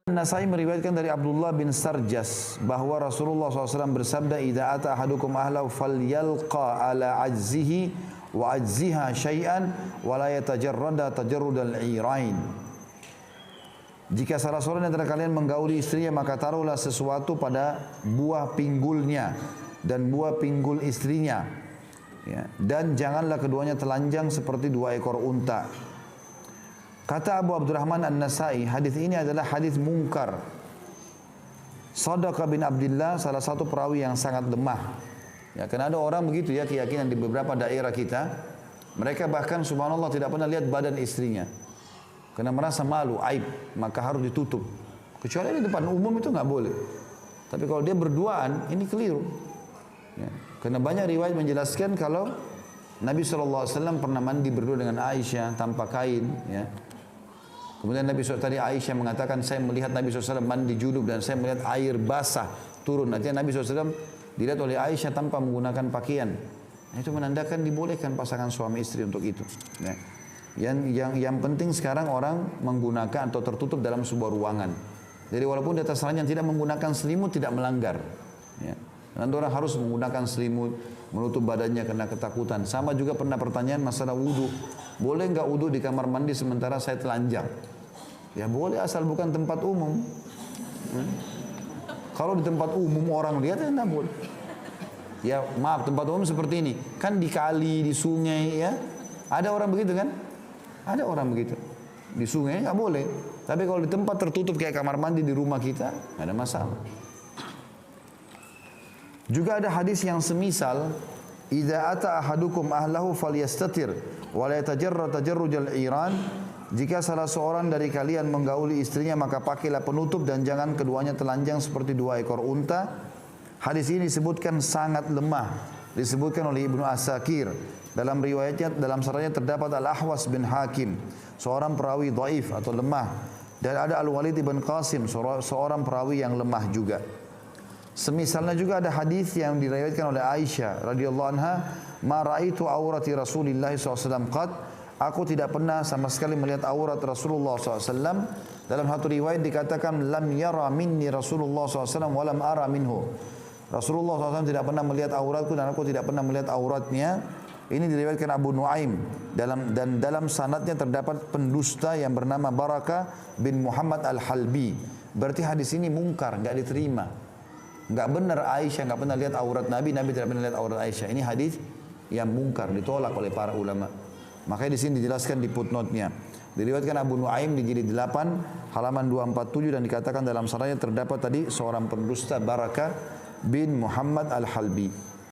Nasai meriwayatkan dari Abdullah bin Sarjas bahwa Rasulullah SAW bersabda, "Idza ata ahadukum ahlahu falyalqa ala ajzihi wa ajziha syai'an wa la yatajarrada tajarrudal irain." Jika salah seorang antara kalian menggauli istrinya, maka taruhlah sesuatu pada buah pinggulnya dan buah pinggul istrinya, ya, dan janganlah keduanya telanjang seperti dua ekor unta. Kata Abu Abdurrahman An-Nasai, hadis ini adalah hadis mungkar. Sadaqa bin Abdullah salah satu perawi yang sangat lemah. Ya, karena ada orang begitu ya, keyakinan di beberapa daerah kita, mereka bahkan subhanallah tidak pernah lihat badan istrinya. Karena merasa malu, aib, maka harus ditutup. Kecuali di depan umum itu nggak boleh. Tapi kalau dia berduaan, ini keliru. Ya, karena banyak riwayat menjelaskan kalau Nabi SAW pernah mandi berdua dengan Aisyah tanpa kain, ya. Kemudian Nabi SAW tadi Aisyah mengatakan, saya melihat Nabi SAW mandi junub dan saya melihat air basah turun. Artinya Nabi SAW dilihat oleh Aisyah tanpa menggunakan pakaian. Itu menandakan dibolehkan pasangan suami istri untuk itu. Ya. Yang penting sekarang orang menggunakan atau tertutup dalam sebuah ruangan. Jadi walaupun di atas ranjang tidak menggunakan selimut tidak melanggar. Ya. Nanti orang harus menggunakan selimut, menutup badannya karena ketakutan. Sama juga pernah pertanyaan masalah wudu. Boleh nggak wudu di kamar mandi sementara saya telanjang? Ya boleh asal bukan tempat umum. Kalau di tempat umum orang lihat ya nggak boleh. Ya maaf, tempat umum seperti ini. Kan di kali, di sungai ya. Ada orang begitu kan? Ada orang begitu. Di sungai nggak boleh. Tapi kalau di tempat tertutup kayak kamar mandi di rumah kita, nggak ada masalah. Juga ada hadis yang semisal, "Idza ata ahadukum ahlahu falyastatir wa la yatajarra tajarrujal iran." Jika salah seorang dari kalian menggauli istrinya, maka pakailah penutup dan jangan keduanya telanjang seperti dua ekor unta. Hadis ini disebutkan sangat lemah, disebutkan oleh Ibnu Asakir. Dalam riwayatnya, dalam sanadnya terdapat Al-Ahwas bin Hakim, seorang perawi dhaif atau lemah, dan ada Al-Walid bin Qasim, seorang perawi yang lemah juga. Semisalnya juga ada hadis yang diriwayatkan oleh Aisyah radhiyallahu anha, "Ma ra'aitu aurati Rasulillah SAW qad." Aku tidak pernah sama sekali melihat aurat Rasulullah SAW. Dalam satu riwayat dikatakan, "Lam yara minni Rasulullah SAW wa lam ara minhu." Rasulullah SAW tidak pernah melihat auratku dan aku tidak pernah melihat auratnya. Ini diriwayatkan Abu Nuaim dan dalam sanadnya terdapat pendusta yang bernama Barakah bin Muhammad Al-Halbi. Berarti hadis ini mungkar, enggak diterima. Enggak benar Aisyah enggak pernah lihat aurat Nabi, Nabi tidak pernah lihat aurat Aisyah. Ini hadis yang mungkar, ditolak oleh para ulama. Makanya di sini dijelaskan di footnote-nya. Diriwayatkan Abu Nuaim di jilid 8 halaman 247 dan dikatakan dalam sanadnya terdapat tadi seorang pendusta Barakah bin Muhammad Al-Halbi.